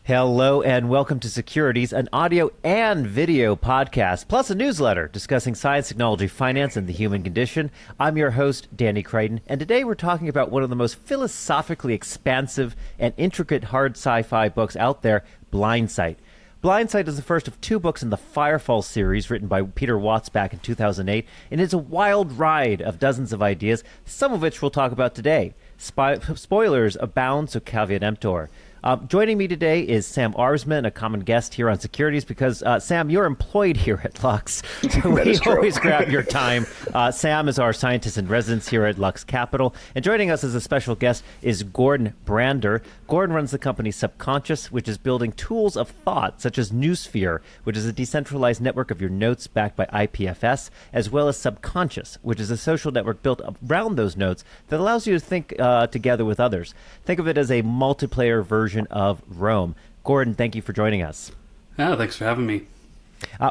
Hello and welcome to Securities, an audio and video podcast, plus a newsletter discussing science, technology, finance, and the human condition. I'm your host, Danny Crichton, and today we're talking about one of the most philosophically expansive and intricate hard sci-fi books out there, Blindsight. Blindsight is the first of two books in the Firefall series written by Peter Watts back in 2008, and it's a wild ride of dozens of ideas, some of which we'll talk about today. Spoilers abound, so caveat emptor. Joining me today is Sam Arsman, a common guest here on Securities, because, Sam, you're employed here at Lux, so we always grab your time. Sam is our scientist in residence here at Lux Capital, and joining us as a special guest is Gordon Brander. Gordon runs the company Subconscious, which is building tools of thought, such as Noosphere, which is a decentralized network of your notes backed by IPFS, as well as Subconscious, which is a social network built around those notes that allows you to think together with others. Think of it as a multiplayer version of Rome. Gordon, thank you for joining us. Yeah, thanks for having me.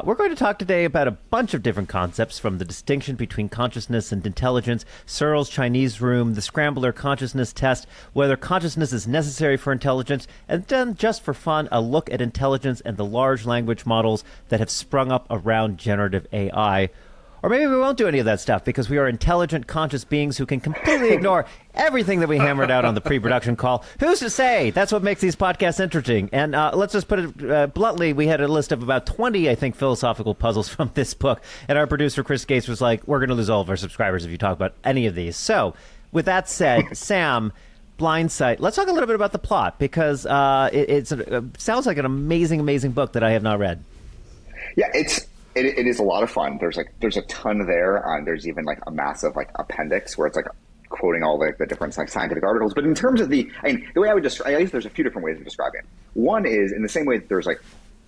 We're going to talk today about a bunch of different concepts, from the distinction between consciousness and intelligence, Searle's Chinese room, the Scrambler consciousness test, whether consciousness is necessary for intelligence, and then, just for fun, a look at intelligence and the large language models that have sprung up around generative AI. Or maybe we won't do any of that stuff because we are intelligent, conscious beings who can completely ignore everything that we hammered out on the pre-production call. Who's to say? That's what makes these podcasts interesting. And let's just put it bluntly, we had a list of about 20, I think, philosophical puzzles from this book. And our producer, Chris Gates, was like, we're going to lose all of our subscribers if you talk about any of these. So with that said, Sam, Blindsight, let's talk a little bit about the plot, because it sounds like an amazing, amazing book that I have not read. Yeah, it is a lot of fun. There's a ton there. There's even like a massive appendix where it's like quoting all the different scientific articles. But in terms of the way I would describe, I guess there's a few different ways of describing it. One is in the same way that there's like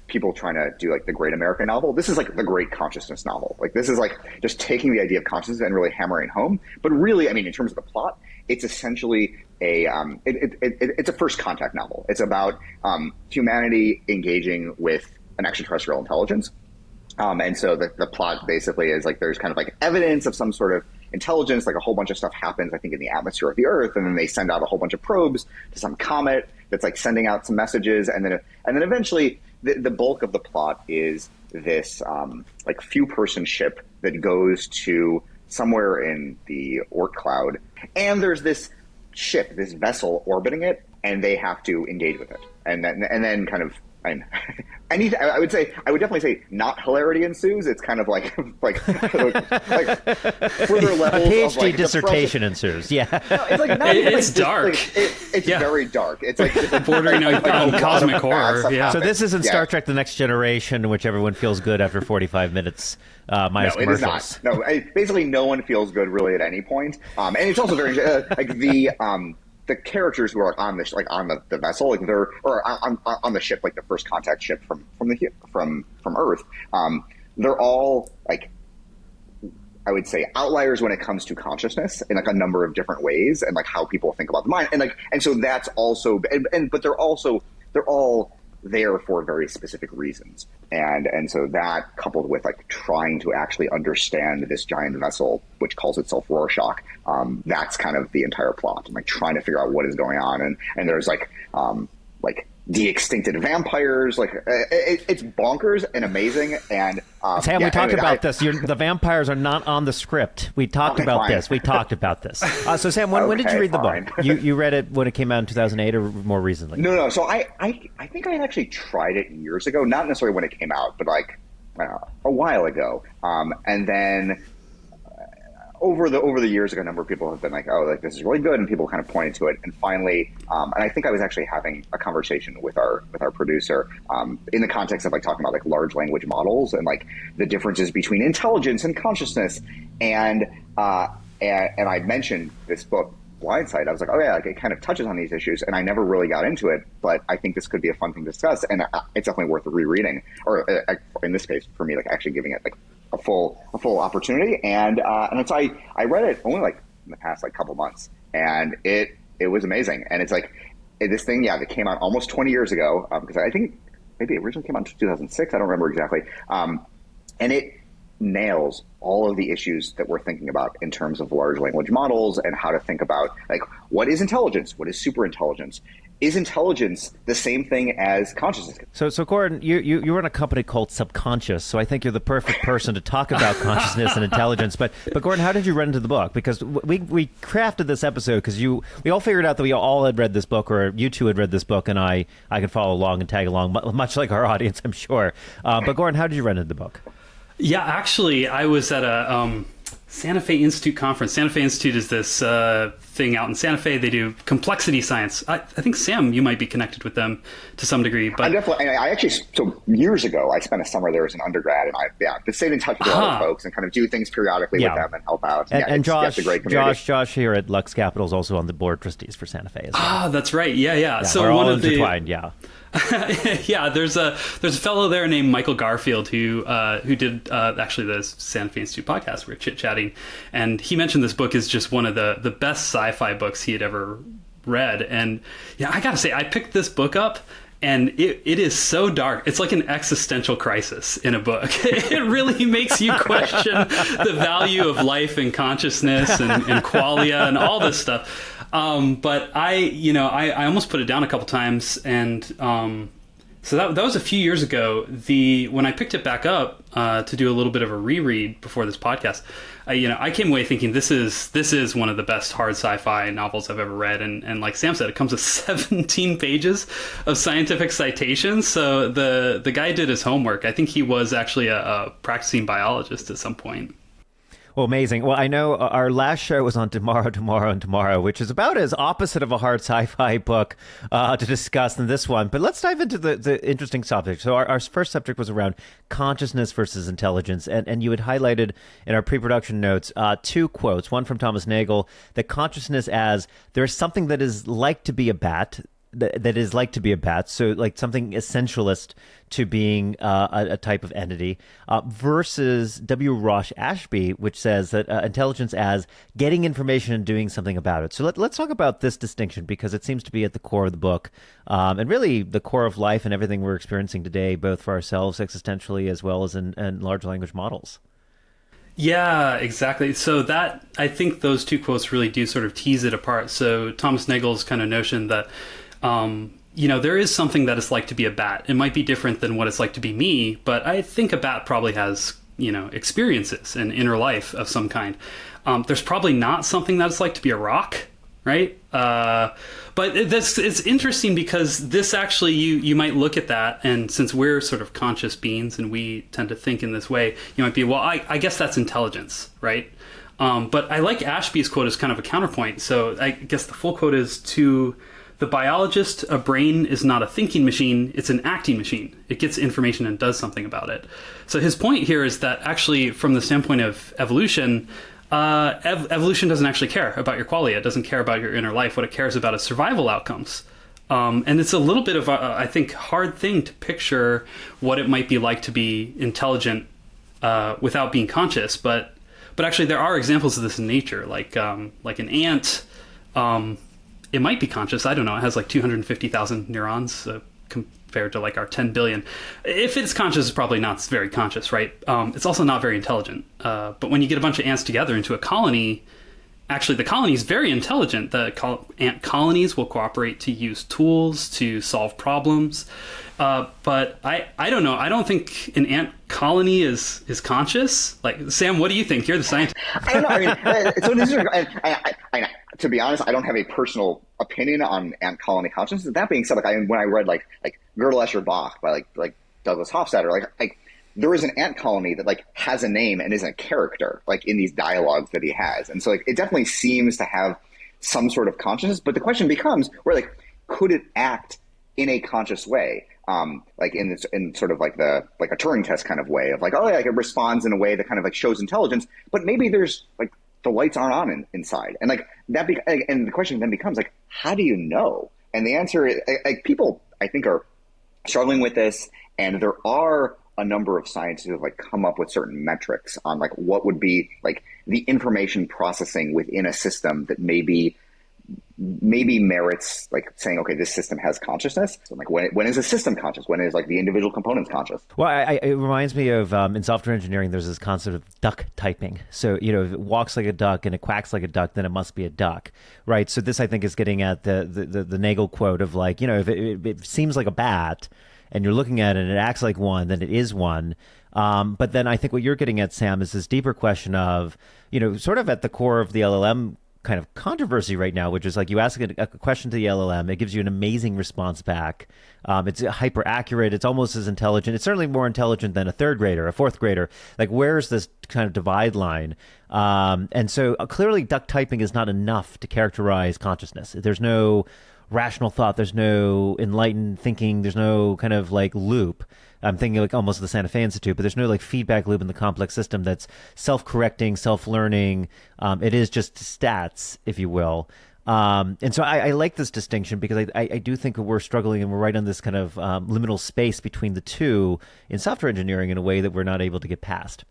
people trying to do like the great American novel. This is like the great consciousness novel. Like this is like just taking the idea of consciousness and really hammering home. But really, I mean, in terms of the plot, it's essentially it's a first contact novel. It's about humanity engaging with an extraterrestrial intelligence. And so the plot basically is like there's kind of like evidence of some sort of intelligence, like a whole bunch of stuff happens, I think, in the atmosphere of the Earth, and then they send out a whole bunch of probes to some comet that's like sending out some messages, and then eventually the bulk of the plot is this like few-person ship that goes to somewhere in the Oort cloud, and there's this ship, this vessel orbiting it, and they have to engage with it, and then kind of. I would definitely say not hilarity ensues. It's kind of like further levels. A PhD of like dissertation ensues. Yeah, no, it's like not even it's like dark. It's very dark. It's like bordering on cosmic horror. Yeah. So this isn't Star Trek: The Next Generation, in which everyone feels good after 45 minutes. Minus no, it is not. No, basically no one feels good really at any point. And it's also very like the characters who are on the vessel, like they're on the ship, like the first contact ship from Earth, they're all like, I would say, outliers when it comes to consciousness in like a number of different ways, and like how people think about the mind, and so that's also, but they're all there for very specific reasons, and so that, coupled with like trying to actually understand this giant vessel which calls itself Rorschach, that's kind of the entire plot, and like trying to figure out what is going on, and there's like de-extincted vampires, like it's bonkers and amazing. And Sam, we talked about this. The vampires are not on the script. We talked about this. So Sam, when did you read the book? You read it when it came out in 2008 or more recently? No. So I think I had actually tried it years ago, not necessarily when it came out, but like a while ago. And then over the years, like a number of people have been like, oh, like this is really good, and people kind of pointed to it. And finally, and I think I was actually having a conversation with our producer in the context of like talking about like large language models and like the differences between intelligence and consciousness. And I mentioned this book, Blindsight. I was like, oh yeah, like it kind of touches on these issues, and I never really got into it, but I think this could be a fun thing to discuss, and it's definitely worth rereading, or in this case for me, like actually giving it like a full opportunity. And so I read it only like in the past like couple months, and it was amazing. And it's like this thing, that came out almost 20 years ago, because I think maybe it originally came out in 2006. I don't remember exactly. And it nails all of the issues that we're thinking about in terms of large language models and how to think about like what is intelligence, what is super intelligence, is intelligence the same thing as consciousness? So Gordon, you run a company called Subconscious, so I think you're the perfect person to talk about consciousness and intelligence. But Gordon, how did you run into the book? Because we crafted this episode because we all figured out that we all had read this book, or you two had read this book, and I could follow along and tag along, much like our audience, I'm sure. But Gordon, how did you run into the book? Yeah, actually, I was at a Santa Fe Institute conference. Santa Fe Institute is this thing out in Santa Fe. They do complexity science. I think, Sam, you might be connected with them to some degree. But I actually, so years ago, I spent a summer there as an undergrad, and I've stayed in touch with a lot of folks and kind of do things periodically with them and help out. And Josh, a great Josh here at Lux Capital is also on the board of trustees for Santa Fe as well. That's right. Yeah. So we're one all of intertwined, yeah, there's a fellow there named Michael Garfield who did actually the Santa Fe Institute podcast. We were chit-chatting, and he mentioned this book is just one of the best sci-fi books he had ever read. And yeah, I gotta say, I picked this book up, and it is so dark. It's like an existential crisis in a book. It really makes you question the value of life and consciousness and qualia and all this stuff. But I almost put it down a couple times, and so that was a few years ago. When I picked it back up to do a little bit of a reread before this podcast, I came away thinking this is one of the best hard sci-fi novels I've ever read, and like Sam said, it comes with 17 pages of scientific citations. So the guy did his homework. I think he was actually a practicing biologist at some point. Well, amazing. Well, I know our last show was on Tomorrow, which is about as opposite of a hard sci-fi book to discuss than this one. But let's dive into the interesting subject. So our first subject was around consciousness versus intelligence. And you had highlighted in our pre-production notes two quotes, one from Thomas Nagel, that consciousness as there is something that is like to be a bat, that is like to be a bat, so like something essentialist to being a type of entity, versus W. Rosh Ashby, which says that intelligence as getting information and doing something about it. So let's talk about this distinction, because it seems to be at the core of the book, and really the core of life and everything we're experiencing today, both for ourselves existentially as well as in large language models. Yeah, exactly. So that, I think those two quotes really do sort of tease it apart. So Thomas Nagel's kind of notion that there is something that it's like to be a bat. It might be different than what it's like to be me, but I think a bat probably has, experiences and inner life of some kind. There's probably not something that it's like to be a rock, right? But it's interesting because this actually, you might look at that, and since we're sort of conscious beings and we tend to think in this way, you might be, well, I guess that's intelligence, right? But I like Ashby's quote as kind of a counterpoint. So I guess the full quote is, to the biologist, a brain is not a thinking machine, it's an acting machine. It gets information and does something about it. So his point here is that actually, from the standpoint of evolution, evolution doesn't actually care about your qualia. It doesn't care about your inner life. What it cares about is survival outcomes. And it's a little bit of I think, hard thing to picture what it might be like to be intelligent without being conscious. But actually, there are examples of this in nature, like an ant. It might be conscious. I don't know. It has like 250,000 neurons compared to like our 10 billion. If it's conscious, it's probably not very conscious, right? It's also not very intelligent. But when you get a bunch of ants together into a colony, actually the colony is very intelligent. The ant colonies will cooperate to use tools to solve problems. But I don't know. I don't think an ant colony is conscious. Like, Sam, what do you think? You're the scientist. I don't know. I mean, so this is, to be honest, I don't have a personal opinion on ant colony consciousness. That being said, when I read like Gödel Escher Bach by like Douglas Hofstadter, like there is an ant colony that like has a name and is a character like in these dialogues that he has, and so like it definitely seems to have some sort of consciousness. But the question becomes, could it act in a conscious way? Like in sort of like a Turing test kind of way of like, it responds in a way that kind of like shows intelligence, but maybe there's like the lights aren't on inside, and like that. And the question then becomes like, how do you know? And the answer is, like, people I think are struggling with this, and there are a number of scientists who have like come up with certain metrics on like what would be like the information processing within a system that maybe maybe merits like saying, okay, this system has consciousness. So like when is a system conscious? When is like the individual components conscious? Well, it reminds me of in software engineering, there's this concept of duck typing. So, if it walks like a duck and it quacks like a duck, then it must be a duck, right? So this, I think, is getting at the Nagel quote of like, if it seems like a bat and you're looking at it and it acts like one, then it is one. But then I think what you're getting at, Sam, is this deeper question of, sort of at the core of the LLM kind of controversy right now, which is like you ask a question to the LLM, it gives you an amazing response back. It's hyper accurate. It's almost as intelligent. It's certainly more intelligent than a third grader, a fourth grader. Like, where's this kind of divide line? And so clearly duck typing is not enough to characterize consciousness. There's no rational thought. There's no enlightened thinking. There's no kind of like loop. I'm thinking like almost of the Santa Fe Institute, but there's no like feedback loop in the complex system that's self-correcting, self-learning. It is just stats, if you will. And so I like this distinction because I do think we're struggling and we're right on this kind of liminal space between the two in software engineering in a way that we're not able to get past.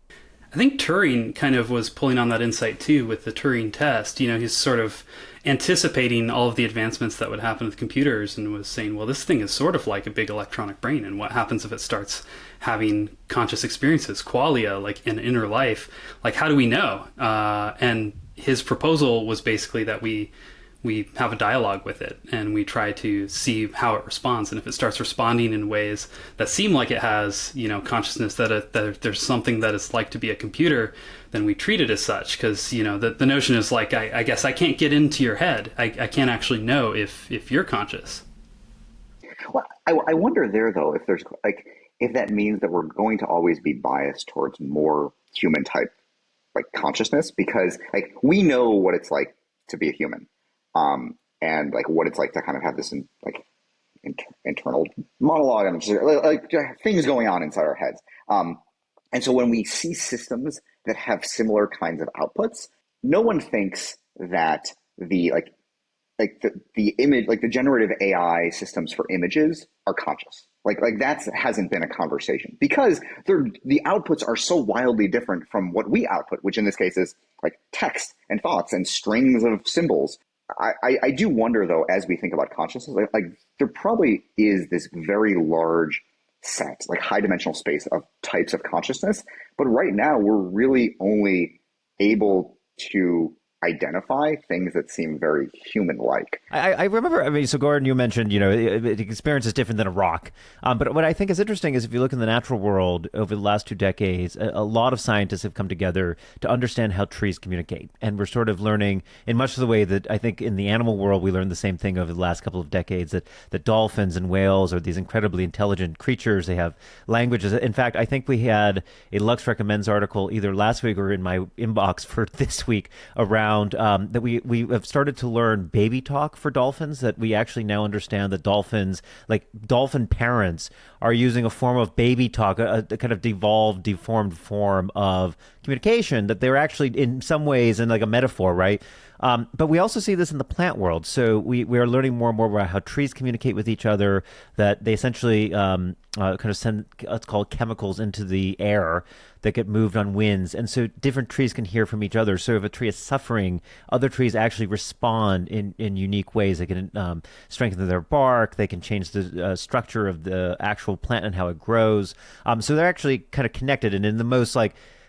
I think Turing kind of was pulling on that insight too with the Turing test. He's sort of anticipating all of the advancements that would happen with computers and was saying, well, this thing is sort of like a big electronic brain. And what happens if it starts having conscious experiences, qualia, like an inner life? Like, how do we know? And his proposal was basically that we have a dialogue with it and we try to see how it responds. And if it starts responding in ways that seem like it has, consciousness, that there's something that it's like to be a computer, then we treat it as such. Because, the notion is like, I guess I can't get into your head. I can't actually know if you're conscious. Well, I wonder there, though, if there's like, if that means that we're going to always be biased towards more human type, like consciousness, because like we know what it's like to be a human. And like what it's like to kind of have this internal monologue and just, like things going on inside our heads. And so when we see systems that have similar kinds of outputs, no one thinks that the image, like the generative AI systems for images are conscious. Like that hasn't been a conversation because the outputs are so wildly different from what we output, which in this case is like text and thoughts and strings of symbols. I do wonder, though, as we think about consciousness, like there probably is this very large set, like high dimensional space of types of consciousness. But right now, we're really only able to identify things that seem very human-like. I remember, so Gordon, you mentioned, the experience is different than a rock. But what I think is interesting is if you look in the natural world over the last 2 decades, a lot of scientists have come together to understand how trees communicate. And we're sort of learning in much of the way that I think in the animal world, we learned the same thing over the last couple of decades, that dolphins and whales are these incredibly intelligent creatures. They have languages. In fact, I think we had a Lux Recommends article either last week or in my inbox for this week around that we have started to learn baby talk for dolphins, that we actually now understand that dolphins, like dolphin parents, are using a form of baby talk, a kind of deformed form of communication, that they're actually in some ways in like a metaphor, right? But we also see this in the plant world. So we are learning more and more about how trees communicate with each other, that they essentially kind of send, let's call it, chemicals into the air that get moved on winds. And so different trees can hear from each other. So if a tree is suffering, other trees actually respond in unique ways. They can strengthen their bark. They can change the structure of the actual plant and how it grows. So they're actually kind of connected. And in the most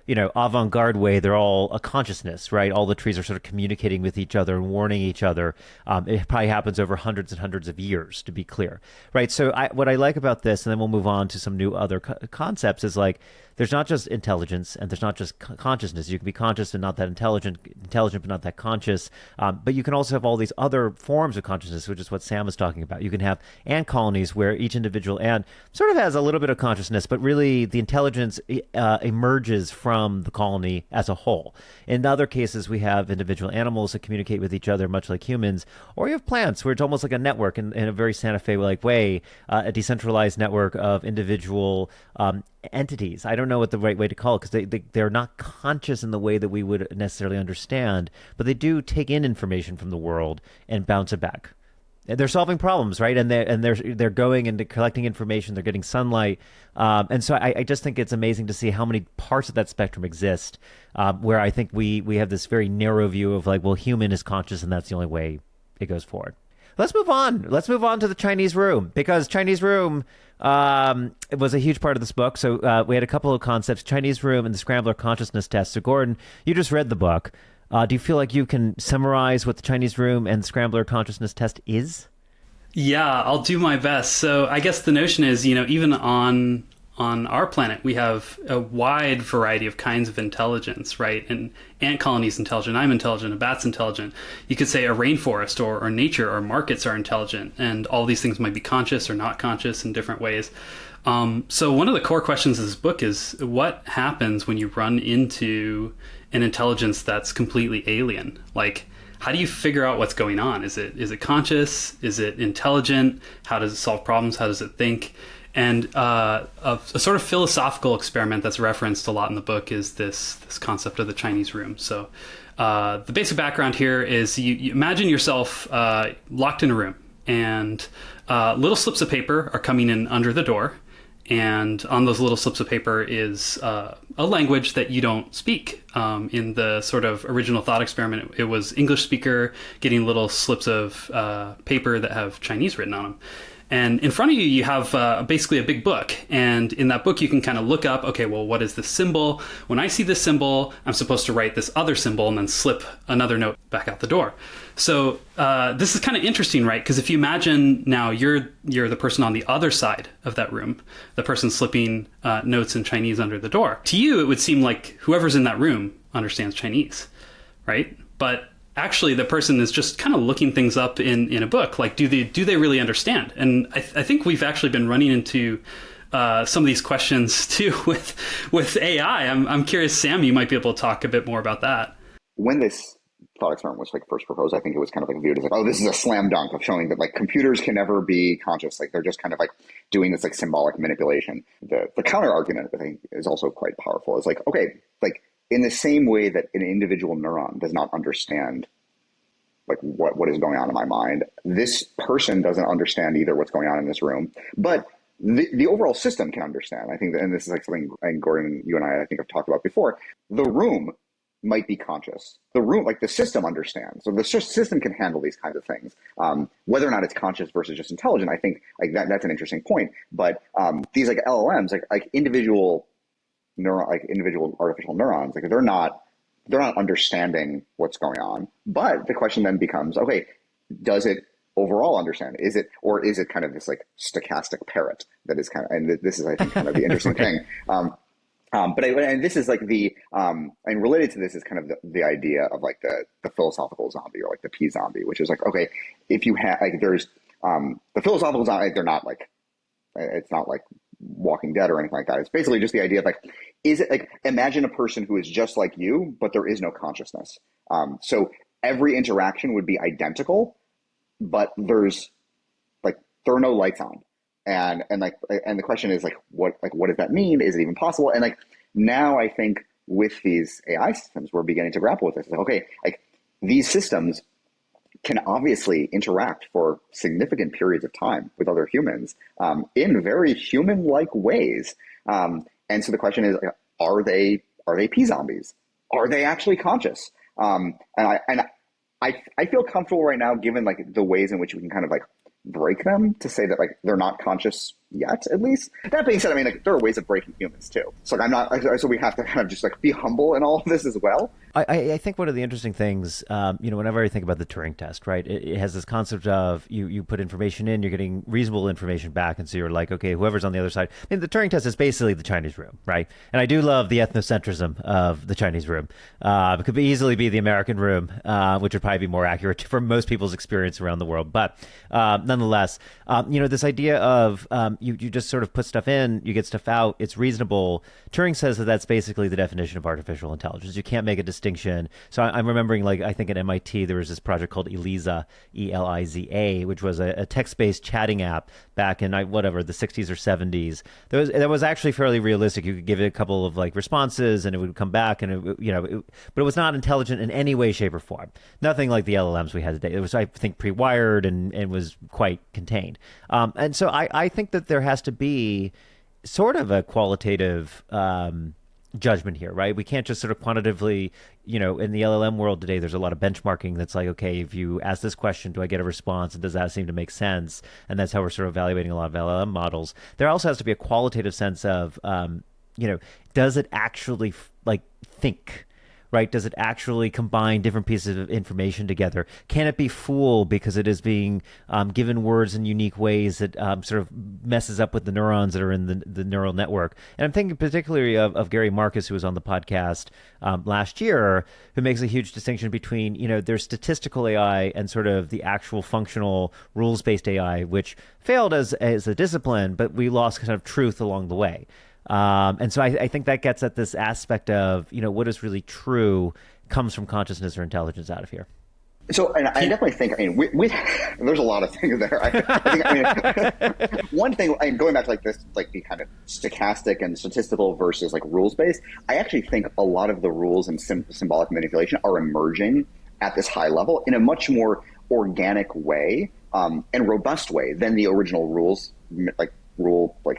avant-garde way, they're all a consciousness, right? All the trees are sort of communicating with each other and warning each other. It probably happens over hundreds and hundreds of years, to be clear, right? So what I like about this, and then we'll move on to some new other concepts, is like there's not just intelligence and there's not just consciousness. You can be conscious and not that intelligent but not that conscious. But you can also have all these other forms of consciousness, which is what Sam was talking about. You can have ant colonies where each individual ant sort of has a little bit of consciousness, but really the intelligence emerges from the colony as a whole. In other cases, we have individual animals that communicate with each other, much like humans, or you have plants where it's almost like a network in a very Santa Fe-like way, a decentralized network of individual entities. I don't know what the right way to call it, because they're not conscious in the way that we would necessarily understand, but they do take in information from the world and bounce it back. They're solving problems, right? And they're going and they're collecting information. They're getting sunlight, and so I just think it's amazing to see how many parts of that spectrum exist. Where I think we have this very narrow view of like, well, human is conscious, and that's the only way it goes forward. Let's move on. Let's move on to the Chinese room, because Chinese room it was a huge part of this book. So we had a couple of concepts: Chinese room and the Scrambler consciousness test. So Gordon, you just read the book. Do you feel like you can summarize what the Chinese room and the Scrambler consciousness test is? Yeah, I'll do my best. So I guess the notion is, even on our planet, we have a wide variety of kinds of intelligence, right? And ant colony's intelligent, I'm intelligent, a bat's intelligent. You could say a rainforest or nature or markets are intelligent, and all these things might be conscious or not conscious in different ways. So one of the core questions of this book is, what happens when you run into an intelligence that's completely alien? Like, how do you figure out what's going on? Is it conscious? Is it intelligent? How does it solve problems? How does it think? And a sort of philosophical experiment that's referenced a lot in the book is this concept of the Chinese room. So the basic background here is you imagine yourself locked in a room, and little slips of paper are coming in under the door. And on those little slips of paper is a language that you don't speak. In the sort of original thought experiment, it was English speaker getting little slips of paper that have Chinese written on them. And in front of you, you have basically a big book. And in that book, you can kind of look up, okay, well, what is this symbol? When I see this symbol, I'm supposed to write this other symbol and then slip another note back out the door. So this is kind of interesting, right? Because if you imagine now you're the person on the other side of that room, the person slipping notes in Chinese under the door. To you, it would seem like whoever's in that room understands Chinese, right? But actually, the person is just kind of looking things up in a book. Like, do they really understand? And I think we've actually been running into some of these questions too with AI. I'm curious, Sam, you might be able to talk a bit more about that. When this thought experiment was first proposed, I think it was kind of viewed as oh, this is a slam dunk of showing that computers can never be conscious. They're just kind of doing this symbolic manipulation. The counter argument, I think, is also quite powerful. It's okay, in the same way that an individual neuron does not understand what is going on in my mind, this person doesn't understand either what's going on in this room, but the overall system can understand. I think that, and this is something, and Gordon, you and I think have talked about before, the room might be conscious. The room, the system understands. So the system can handle these kinds of things. Whether or not it's conscious versus just intelligent, I think that's an interesting point. But these LLMs, individual individual artificial neurons, they're not understanding what's going on. But the question then becomes, okay, does it overall understand? Is it kind of this stochastic parrot that is kind of, and this is, I think, kind of the interesting thing. And this is and related to this is kind of the idea of the philosophical zombie, or the P zombie, which is okay, if you have there's the philosophical zombie, they're not it's not Walking Dead or anything like that. It's basically just the idea of is it imagine a person who is just like you, but there is no consciousness. So every interaction would be identical, but there are no lights on. And the question is what does that mean? Is it even possible? And now I think with these AI systems, we're beginning to grapple with this. Okay, these systems can obviously interact for significant periods of time with other humans in very human-like ways. And so the question is, are they P zombies? Are they actually conscious? And I feel comfortable right now, given the ways in which we can kind of break them, to say that they're not conscious yet, at least. That being said, I mean, there are ways of breaking humans too. So I'm not. So we have to kind of just be humble in all of this as well. I think one of the interesting things, whenever I think about the Turing test, right, it has this concept of you put information in, you're getting reasonable information back, and so you're okay, whoever's on the other side. I mean, the Turing test is basically the Chinese room, right? And I do love the ethnocentrism of the Chinese room. It could easily be the American room, which would probably be more accurate for most people's experience around the world. But nonetheless, this idea of you just sort of put stuff in, you get stuff out, it's reasonable. Turing says that that's basically the definition of artificial intelligence. You can't make a distinction. So I'm remembering, I think at MIT, there was this project called ELIZA, ELIZA, which was a text-based chatting app back in, the 60s or 70s. That was actually fairly realistic. You could give it a couple of responses and it would come back, and but it was not intelligent in any way, shape, or form. Nothing like the LLMs we had today. It was, I think, pre-wired and was quite contained. And so I think that there has to be sort of a qualitative judgment here, right? We can't just sort of quantitatively, in the LLM world today, there's a lot of benchmarking that's like, okay, if you ask this question, do I get a response? And does that seem to make sense? And that's how we're sort of evaluating a lot of LLM models. There also has to be a qualitative sense of, does it actually think? Right? Does it actually combine different pieces of information together? Can it be fooled because it is being given words in unique ways that sort of messes up with the neurons that are in the neural network? And I'm thinking particularly of Gary Marcus, who was on the podcast last year, who makes a huge distinction between, there's statistical AI and sort of the actual functional rules-based AI, which failed as a discipline, but we lost kind of truth along the way. And so I think that gets at this aspect of, what is really true comes from consciousness or intelligence out of here. So, and I definitely think, there's a lot of things there. I think, one thing, going back to the kind of stochastic and statistical versus rules-based, I actually think a lot of the rules and symbolic manipulation are emerging at this high level in a much more organic way and robust way than the original rules,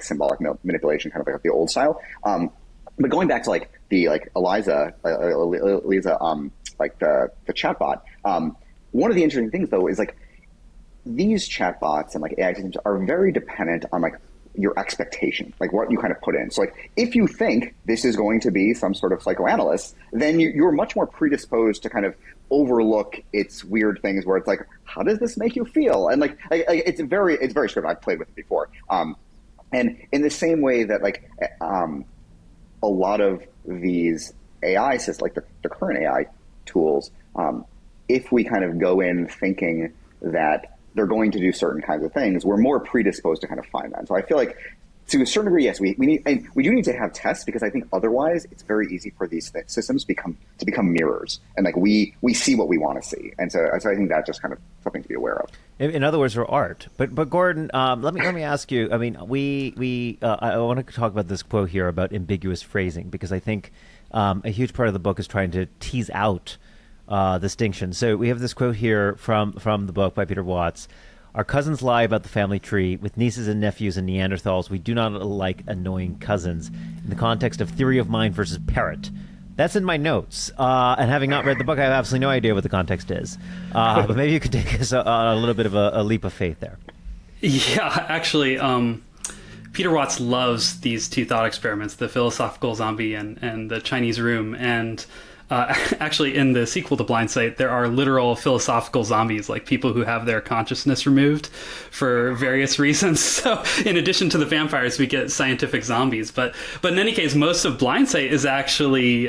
symbolic manipulation, kind of like the old style. But going back to the Eliza, the chatbot. One of the interesting things though is these chatbots and AI systems are very dependent on your expectation, what you kind of put in. So if you think this is going to be some sort of psychoanalyst, then you're much more predisposed to kind of overlook its weird things where it's how does this make you feel? And it's very scripted. I've played with it before. And in the same way that a lot of these AI systems, the current AI tools, if we kind of go in thinking that they're going to do certain kinds of things, we're more predisposed to kind of find that. So I feel to a certain degree, yes, we need, and we do need to have tests, because I think otherwise it's very easy for these systems to become mirrors, and we see what we want to see, and so I think that's just kind of something to be aware of. In other words, for art. But Gordon, let me ask you. I mean, I want to talk about this quote here about ambiguous phrasing, because I think a huge part of the book is trying to tease out distinction. So we have this quote here from the book by Peter Watts. Our cousins lie about the family tree. With nieces and nephews and Neanderthals, we do not like annoying cousins. In the context of theory of mind versus parrot. That's in my notes. And having not read the book, I have absolutely no idea what the context is. But maybe you could take us a little bit of a leap of faith there. Yeah, actually, Peter Watts loves these two thought experiments, the philosophical zombie and the Chinese room. And actually, in the sequel to Blindsight, there are literal philosophical zombies, like people who have their consciousness removed for various reasons. So in addition to the vampires, we get scientific zombies. But in any case, most of Blindsight is actually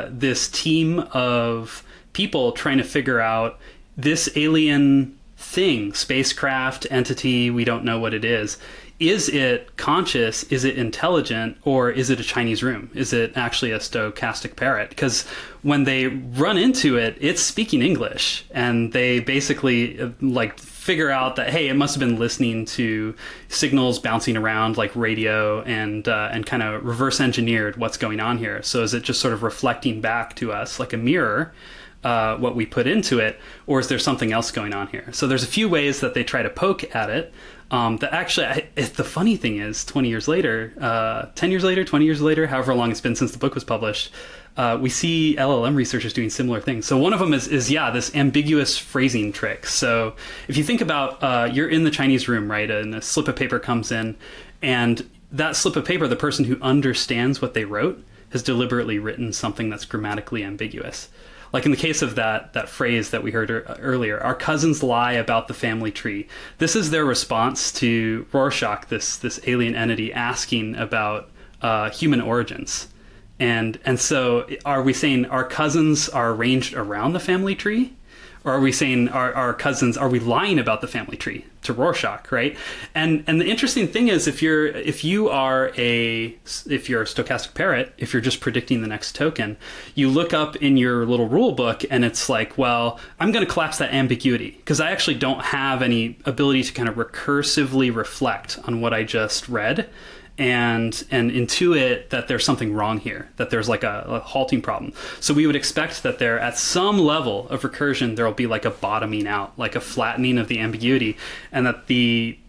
this team of people trying to figure out this alien thing, spacecraft, entity, we don't know what it is. Is it conscious? Is it intelligent? Or is it a Chinese room? Is it actually a stochastic parrot? Because when they run into it, it's speaking English. And they basically figure out that, hey, it must have been listening to signals bouncing around like radio and kind of reverse engineered what's going on here. So is it just sort of reflecting back to us like a mirror what we put into it? Or is there something else going on here? So there's a few ways that they try to poke at it. That actually, the funny thing is, 20 years later, 10 years later, 20 years later, however long it's been since the book was published, we see LLM researchers doing similar things. So one of them is this ambiguous phrasing trick. So if you think about, you're in the Chinese room, right? And a slip of paper comes in, and that slip of paper, the person who understands what they wrote has deliberately written something that's grammatically ambiguous. Like in the case of that phrase that we heard earlier, our cousins lie about the family tree. This is their response to Rorschach, this alien entity asking about human origins. And so are we saying our cousins are arranged around the family tree? Or are we saying our cousins, are we lying about the family tree to Rorschach, right? And the interesting thing is if you're a stochastic parrot, if you're just predicting the next token, you look up in your little rule book and it's like, well, I'm going to collapse that ambiguity because I actually don't have any ability to kind of recursively reflect on what I just read. And intuit that there's something wrong here, that there's like a halting problem. So we would expect that there, at some level of recursion, there will be like a bottoming out, like a flattening of the ambiguity, and that the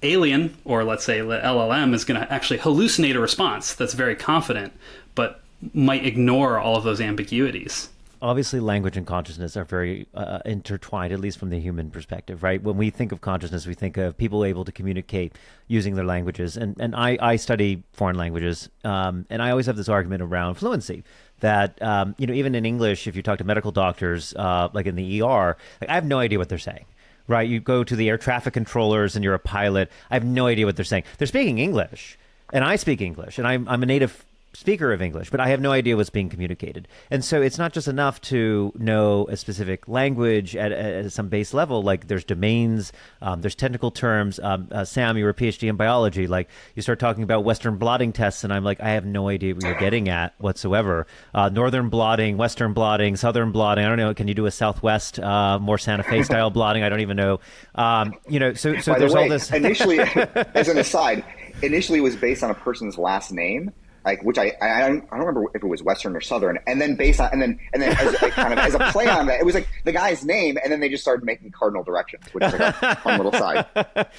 alien, or let's say the LLM, is going to actually hallucinate a response that's very confident, but might ignore all of those ambiguities. Obviously, language and consciousness are very intertwined, at least from the human perspective, right? When we think of consciousness, we think of people able to communicate using their languages. And I study foreign languages, and I always have this argument around fluency that, even in English, if you talk to medical doctors, like in the ER, like, I have no idea what they're saying. Right? You go to the air traffic controllers and you're a pilot. I have no idea what they're saying. They're speaking English, and I speak English, and I'm a native speaker of English, but I have no idea what's being communicated. And so it's not just enough to know a specific language at some base level. Like, there's domains, there's technical terms. Sam, you're a PhD in biology. Like, you start talking about Western blotting tests, and I'm like, I have no idea what you're getting at whatsoever. Northern blotting, Western blotting, Southern blotting. I don't know. Can you do a Southwest, more Santa Fe style blotting? I don't even know. So By there's the way, all this. Initially, as an aside, it was based on a person's last name. Like, which I don't remember if it was Western or Southern, and then based on and then as like, kind of as a play on that, it was like the guy's name, and then they just started making cardinal directions, which is like a fun little side.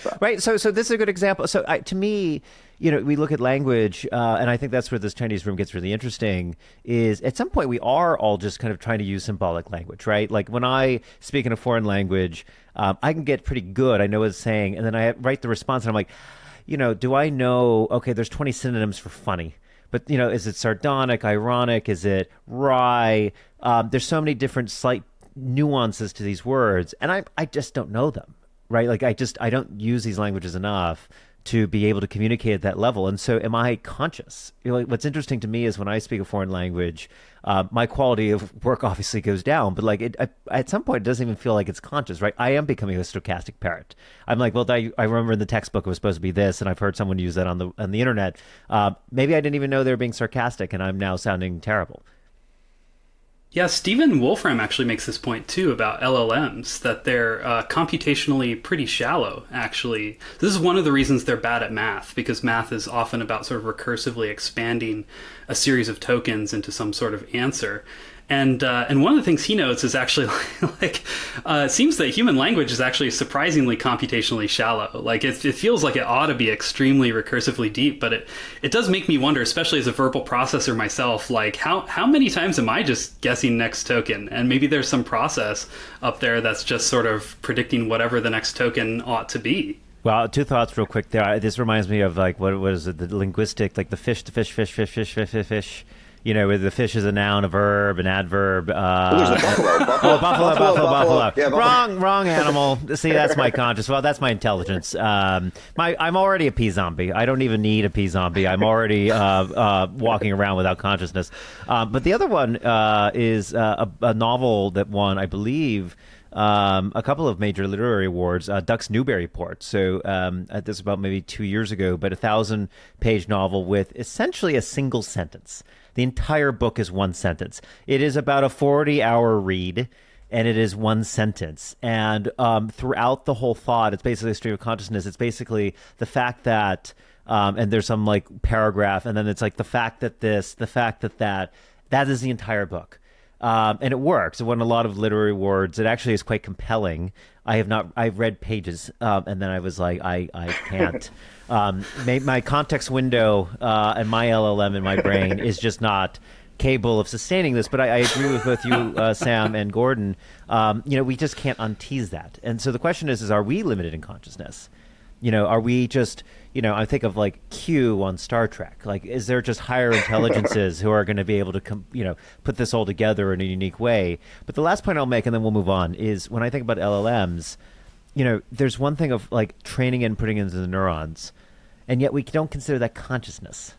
So. Right. So this is a good example. So to me, we look at language, and I think that's where this Chinese room gets really interesting. Is at some point we are all just kind of trying to use symbolic language, right? Like when I speak in a foreign language, I can get pretty good. I know what it's saying, and then I write the response, and I'm like, do I know? Okay, there's 20 synonyms for funny. But, is it sardonic, ironic? Is it wry? There's so many different slight nuances to these words, and I just don't know them, right? Like, I don't use these languages enough to be able to communicate at that level. And so am I conscious? What's interesting to me is when I speak a foreign language, my quality of work obviously goes down, but at some point it doesn't even feel like it's conscious, right? I am becoming a stochastic parrot. I'm like, well, I remember in the textbook it was supposed to be this, and I've heard someone use that on the internet. Maybe I didn't even know they were being sarcastic, and I'm now sounding terrible. Yeah, Stephen Wolfram actually makes this point too about LLMs, that they're computationally pretty shallow, actually. This is one of the reasons they're bad at math, because math is often about sort of recursively expanding a series of tokens into some sort of answer. And one of the things he notes is actually it seems that human language is actually surprisingly computationally shallow. Like it feels like it ought to be extremely recursively deep, but it does make me wonder, especially as a verbal processor myself, like how many times am I just guessing next token? And maybe there's some process up there that's just sort of predicting whatever the next token ought to be. Well, two thoughts real quick there. This reminds me of like, what is it, the linguistic, like the fish. Where the fish is a noun, a verb, an adverb. There's a buffalo. Buffalo. Yeah, buffalo. Wrong animal. See, that's my conscious. Well, that's my intelligence. I'm already a pea zombie. I don't even need a pea zombie. I'm already walking around without consciousness. But the other one is a novel that won, I believe, a couple of major literary awards, Ducks Newburyport. So this was about maybe 2 years ago, but 1,000-page novel with essentially a single sentence. The entire book is one sentence. It is about a 40-hour read, and it is one sentence. And throughout the whole thought, it's basically a stream of consciousness. It's basically the fact that, and there's some like paragraph, and then it's like the fact that this, the fact that that is the entire book. And it works. It won a lot of literary awards. It actually is quite compelling. I've read pages, and then I was like, I can't. My context window and my LLM in my brain is just not capable of sustaining this. But I agree with both you, Sam and Gordon. We just can't untease that. And so the question is are we limited in consciousness? Are we just, I think of like Q on Star Trek. Like, is there just higher intelligences who are going to be able to, put this all together in a unique way? But the last point I'll make, and then we'll move on, is when I think about LLMs, there's one thing of like training and putting into the neurons, and yet we don't consider that consciousness,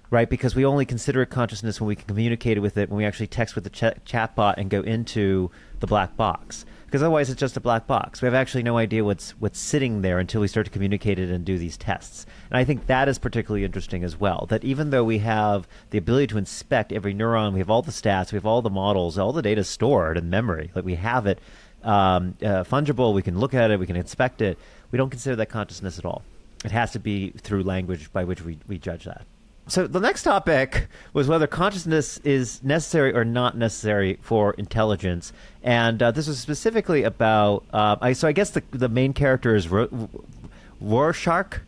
right? Because we only consider it consciousness when we can communicate with it, when we actually text with the chatbot and go into the black box. Because otherwise it's just a black box. We have actually no idea what's sitting there until we start to communicate it and do these tests. And I think that is particularly interesting as well, that even though we have the ability to inspect every neuron, we have all the stats, we have all the models, all the data stored in memory, like we have it fungible, we can look at it, we can inspect it, we don't consider that consciousness at all. It has to be through language by which we judge that. So the next topic was whether consciousness is necessary or not necessary for intelligence. And this was specifically about, so I guess the main character is Rorschach.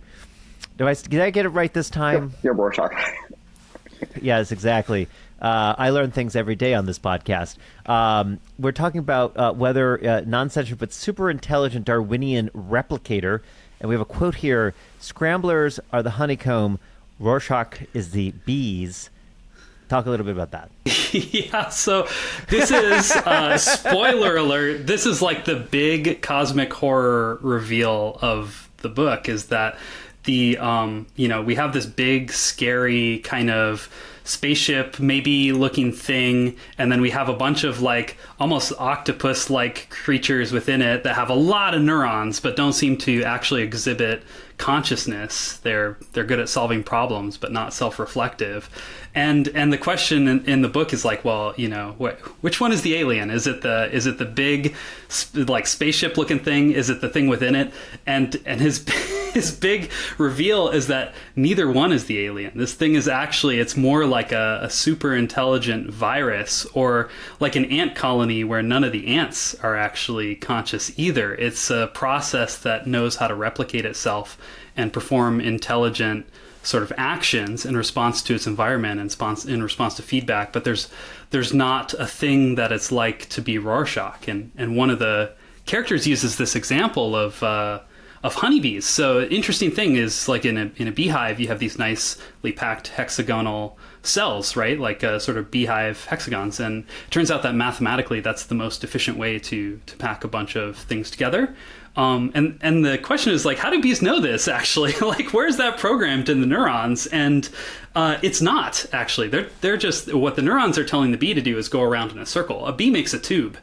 Did I get it right this time? You're Rorschach. Yes, exactly. I learn things every day on this podcast. We're talking about whether non-sentient but super intelligent Darwinian replicator, and we have a quote here: "Scramblers are the honeycomb, Rorschach is the bees." Talk a little bit about that. Yeah, so this is, spoiler alert, this is like the big cosmic horror reveal of the book, is that we have this big, scary kind of spaceship maybe looking thing, and then we have a bunch of like almost octopus-like creatures within it that have a lot of neurons but don't seem to actually exhibit consciousness. They're good at solving problems but not self-reflective. And the question in the book is like, well, which one is the alien? Is it the big like spaceship looking thing? Is it the thing within it? And his his big reveal is that neither one is the alien. This thing is actually, it's more like a super intelligent virus, or like an ant colony where none of the ants are actually conscious either. It's a process that knows how to replicate itself and perform intelligent sort of actions in response to its environment and in response to feedback. But there's not a thing that it's like to be Rorschach. And one of the characters uses this example of honeybees. So interesting thing is, like in a beehive, you have these nicely packed hexagonal cells, right? Like sort of beehive hexagons. And it turns out that mathematically, that's the most efficient way to pack a bunch of things together. And the question is, like, how do bees know this actually? Like, where's that programmed in the neurons? And it's not actually. They're just, what the neurons are telling the bee to do is go around in a circle. A bee makes a tube.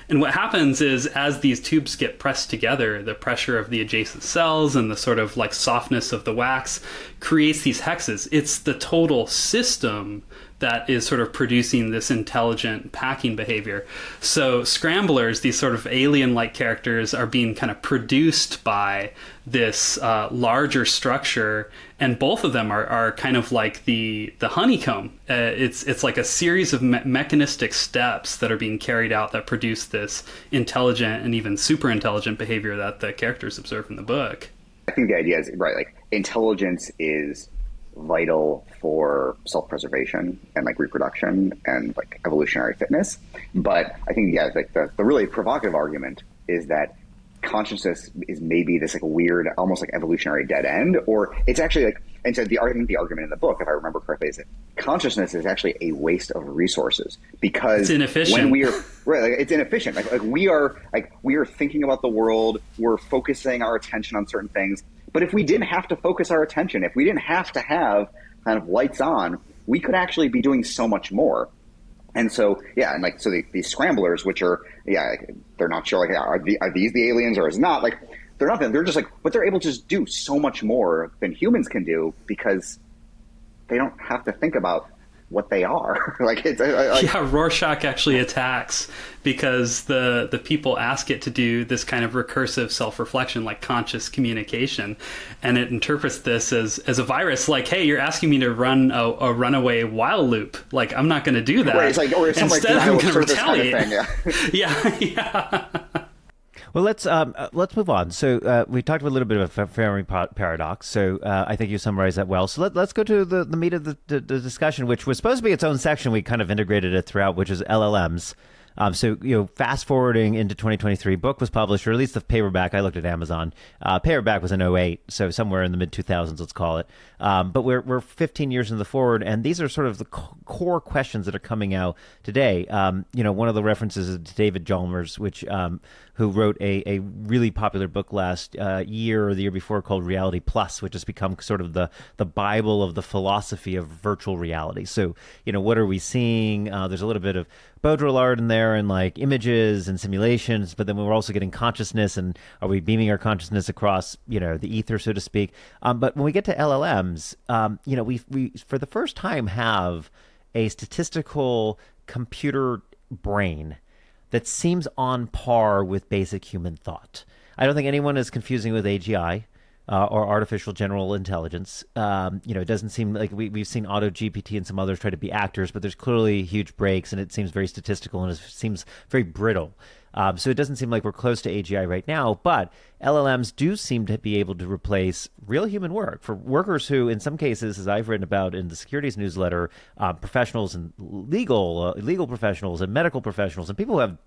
And what happens is, as these tubes get pressed together, the pressure of the adjacent cells and the sort of like softness of the wax creates these hexes. It's the total system that is sort of producing this intelligent packing behavior. So scramblers, these sort of alien-like characters, are being kind of produced by this larger structure, and both of them are kind of like the honeycomb. It's like a series of mechanistic steps that are being carried out that produce this intelligent and even super intelligent behavior that the characters observe in the book. I think the idea is, right, like intelligence is vital for self-preservation and like reproduction and like evolutionary fitness. But I think, yeah, like the really provocative argument is that consciousness is maybe this like weird, almost like evolutionary dead end, or it's actually like, and so the argument in the book, if I remember correctly, is that consciousness is actually a waste of resources, because it's inefficient. When we are right, like it's inefficient. Like we are thinking about the world, we're focusing our attention on certain things. But if we didn't have to focus our attention, if we didn't have to have kind of lights on, we could actually be doing so much more. And so, yeah, and like, so these scramblers, which are, yeah, like, they're not sure, like, are these the aliens or is it not? Like, they're not, they're just like, but they're able to just do so much more than humans can do because they don't have to think about what they are. Like, it's yeah, Rorschach actually attacks because the people ask it to do this kind of recursive self-reflection, like conscious communication, and it interprets this as a virus. Like, hey, you're asking me to run a runaway while loop. Like, I'm not going to do that. Right, it's like, or it's some like denial of service kind of thing. Yeah. yeah. Well, let's move on. So we talked a little bit about Fermi paradox. So I think you summarized that well. So let's go to the meat of the discussion, which was supposed to be its own section. We kind of integrated it throughout, which is LLMs. So, fast forwarding into 2023, book was published, or at least the paperback. I looked at Amazon. Paperback was in '08, so somewhere in the mid 2000s, let's call it. But we're 15 years in the forward, and these are sort of the core questions that are coming out today. One of the references is to David Chalmers, who wrote a really popular book last year or the year before called Reality Plus, which has become sort of the Bible of the philosophy of virtual reality. So, what are we seeing? There's a little bit of Baudrillard art in there and like images and simulations, but then we're also getting consciousness, and are we beaming our consciousness across, the ether, so to speak? But when we get to LLMs, we for the first time have a statistical computer brain that seems on par with basic human thought. I don't think anyone is confusing with AGI. or artificial general intelligence. It doesn't seem like we've seen Auto GPT and some others try to be actors, but there's clearly huge breaks, and it seems very statistical and it seems very brittle. So it doesn't seem like we're close to AGI right now, but LLMs do seem to be able to replace real human work for workers who, in some cases, as I've written about in the Securities newsletter, professionals and legal professionals and medical professionals and people who have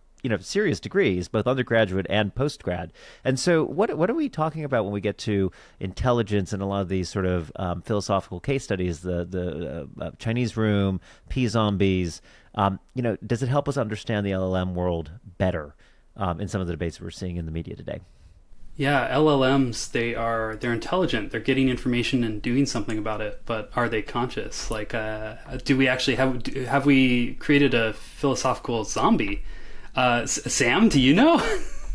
serious degrees, both undergraduate and postgrad. And so what are we talking about when we get to intelligence and a lot of these sort of philosophical case studies, the Chinese room, P zombies? Does it help us understand the LLM world better in some of the debates we're seeing in the media today? Yeah, LLMs, they're intelligent. They're getting information and doing something about it, but are they conscious? Like, do we actually have we created a philosophical zombie? Sam, do you know?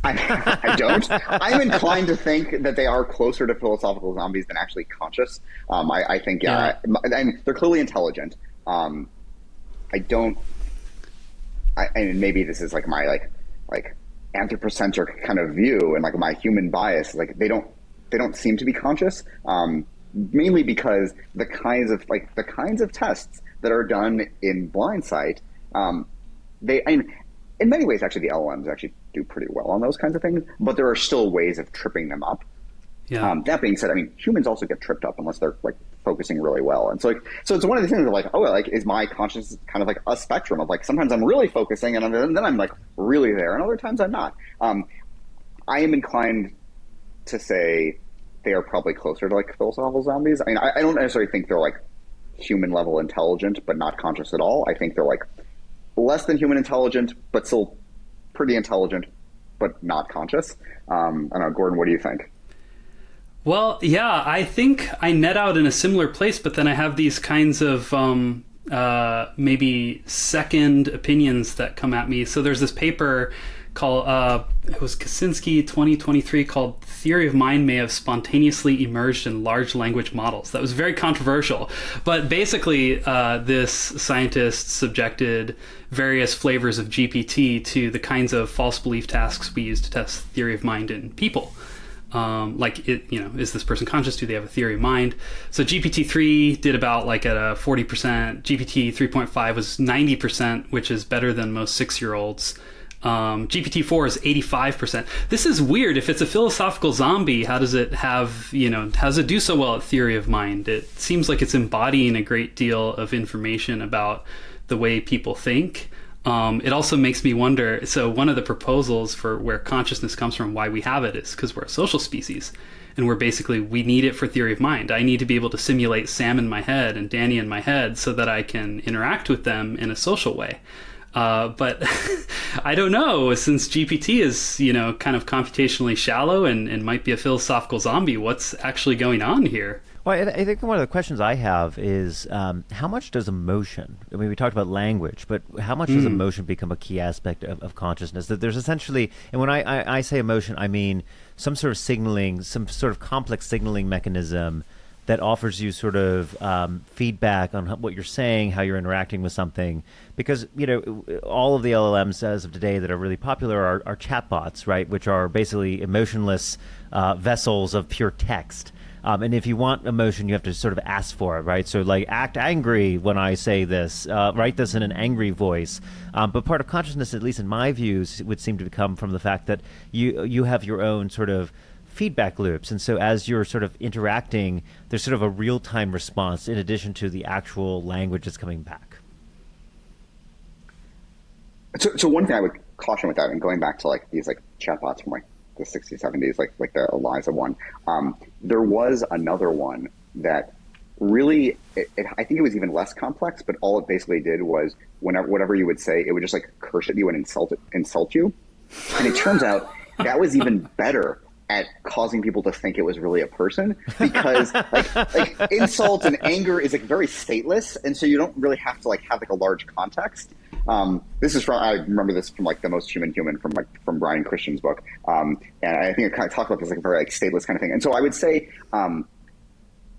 I don't. I'm inclined to think that they are closer to philosophical zombies than actually conscious. I think, and they're clearly intelligent. And maybe this is like my like anthropocentric kind of view and like my human bias. Like they don't seem to be conscious. Mainly because the kinds of tests that are done in Blindsight, in many ways, actually, the LLMs actually do pretty well on those kinds of things, but there are still ways of tripping them up. Yeah. That being said, humans also get tripped up unless they're like focusing really well. And so it's one of the things of like, is my consciousness kind of like a spectrum of like, sometimes I'm really focusing and then I'm like really there, and other times I'm not. I am inclined to say they are probably closer to like philosophical zombies. I don't necessarily think they're like human level intelligent, but not conscious at all. I think they're like less than human intelligent, but still pretty intelligent, but not conscious. I don't know, Gordon, what do you think? Well, yeah, I think I net out in a similar place, but then I have these kinds of maybe second opinions that come at me. So there's this paper called, it was Kaczynski 2023, called Theory of Mind May Have Spontaneously Emerged in Large Language Models. That was very controversial. But basically, this scientist subjected various flavors of GPT to the kinds of false belief tasks we use to test theory of mind in people. Is this person conscious? Do they have a theory of mind? So GPT-3 did about like at a 40%. GPT 3.5 was 90%, which is better than most 6-year-olds. GPT-4 is 85%. This is weird. If it's a philosophical zombie, how does it do so well at theory of mind? It seems like it's embodying a great deal of information about the way people think. It also makes me wonder, so one of the proposals for where consciousness comes from, why we have it, is because we're a social species. And we need it for theory of mind. I need to be able to simulate Sam in my head and Danny in my head so that I can interact with them in a social way. But I don't know, since GPT is, kind of computationally shallow and might be a philosophical zombie, what's actually going on here? Well, I think one of the questions I have is how much does emotion, we talked about language, but how much does emotion become a key aspect of consciousness? That there's essentially, and when I say emotion, I mean some sort of signaling, some sort of complex signaling mechanism that offers you sort of feedback on what you're saying, how you're interacting with something. Because, all of the LLMs as of today that are really popular are chatbots, right? Which are basically emotionless vessels of pure text. And if you want emotion, you have to sort of ask for it, right? So like act angry when I say this, write this in an angry voice. But part of consciousness, at least in my views, would seem to come from the fact that you have your own sort of feedback loops. And so as you're sort of interacting, there's sort of a real-time response in addition to the actual language that's coming back. So one thing I would caution with that, and going back to like these like chatbots from like the 60s, 70s, like the Eliza one, there was another one that really, I think it was even less complex, but all it basically did was whatever you would say, it would just like curse at you and insult you. And it turns out that was even better at causing people to think it was really a person, because like insult and anger is like very stateless, and so you don't really have to like have like a large context. This is I remember this from like The Most Human from Brian Christian's book, and I think I kind of talked about this like a very like stateless kind of thing. And so I would say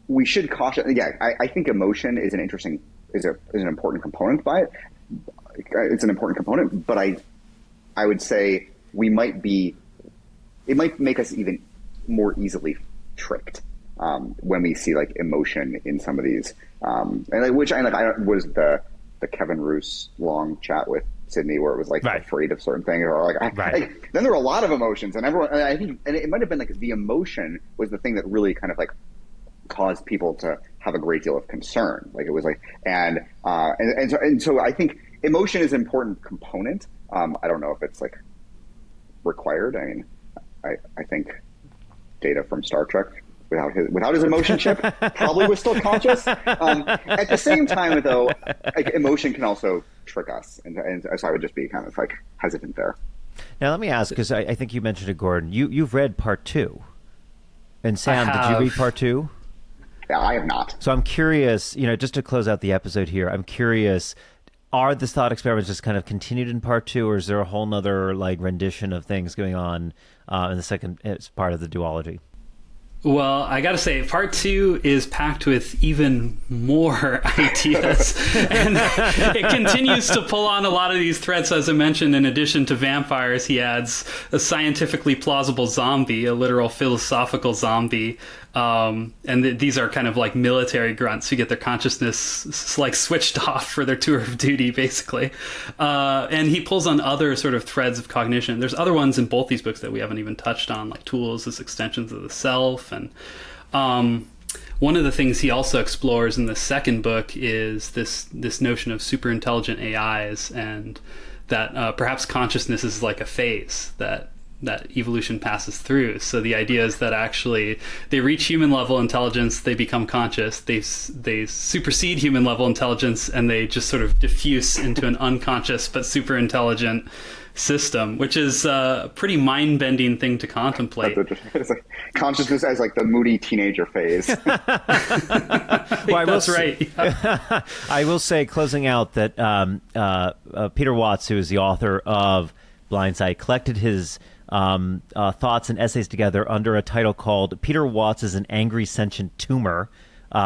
we should caution. Yeah, I think emotion is an important component by it. It's an important component, but I would say it might make us even more easily tricked when we see like emotion in some of these, and like, which I was the Kevin Roose long chat with Sydney where it was like afraid of certain things, or like, then there were a lot of emotions, and everyone, and I think, and it might have been like the emotion was the thing that really kind of like caused people to have a great deal of concern. Like it was like, and so I think emotion is an important component. I don't know if it's like required. I mean, I think Data from Star Trek without his emotion chip probably was still conscious. At the same time, though, like, emotion can also trick us, and so I would just be kind of like hesitant there. Now let me ask, because I think you mentioned it, Gordon. You've read part 2, and Sam, did you read part 2? Yeah, I have not. So I'm curious, just to close out the episode here, I'm curious, are the thought experiments just kind of continued in part 2, or is there a whole nother like rendition of things going on in the second as part of the duology? Well, I got to say, part 2 is packed with even more ideas. And it continues to pull on a lot of these threads. As I mentioned, in addition to vampires, he adds a plausible zombie, a literal philosophical zombie. These are kind of like military grunts who get their consciousness like switched off for their tour of duty, basically. And he pulls on other sort of threads of cognition. There's other ones in both these books that we haven't even touched on, like tools as extensions of the self. And one of the things he also explores in the second book is this notion of super intelligent AIs, and that perhaps consciousness is like a phase that evolution passes through. So the idea is that actually they reach human level intelligence, they become conscious, they supersede human level intelligence, and they just sort of diffuse into an unconscious but super intelligent system, which is a pretty mind-bending thing to contemplate. It's like consciousness as like the moody teenager phase. That's right. Yeah. I will say, closing out, that Peter Watts, who is the author of Blindsight, collected his thoughts and essays together under a title called Peter Watts is an Angry Sentient Tumor,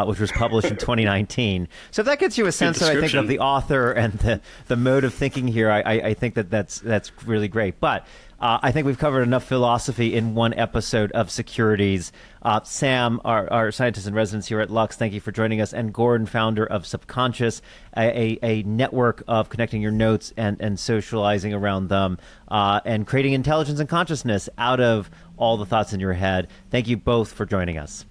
which was published in 2019. So if that gets you a sense, I think, of the author and the mode of thinking here, I think that's really great. But I think we've covered enough philosophy in one episode of Securities. Sam, our scientist in residence here at Lux, thank you for joining us. And Gordon, founder of Subconscious, a network of connecting your notes and socializing around them and creating intelligence and consciousness out of all the thoughts in your head. Thank you both for joining us.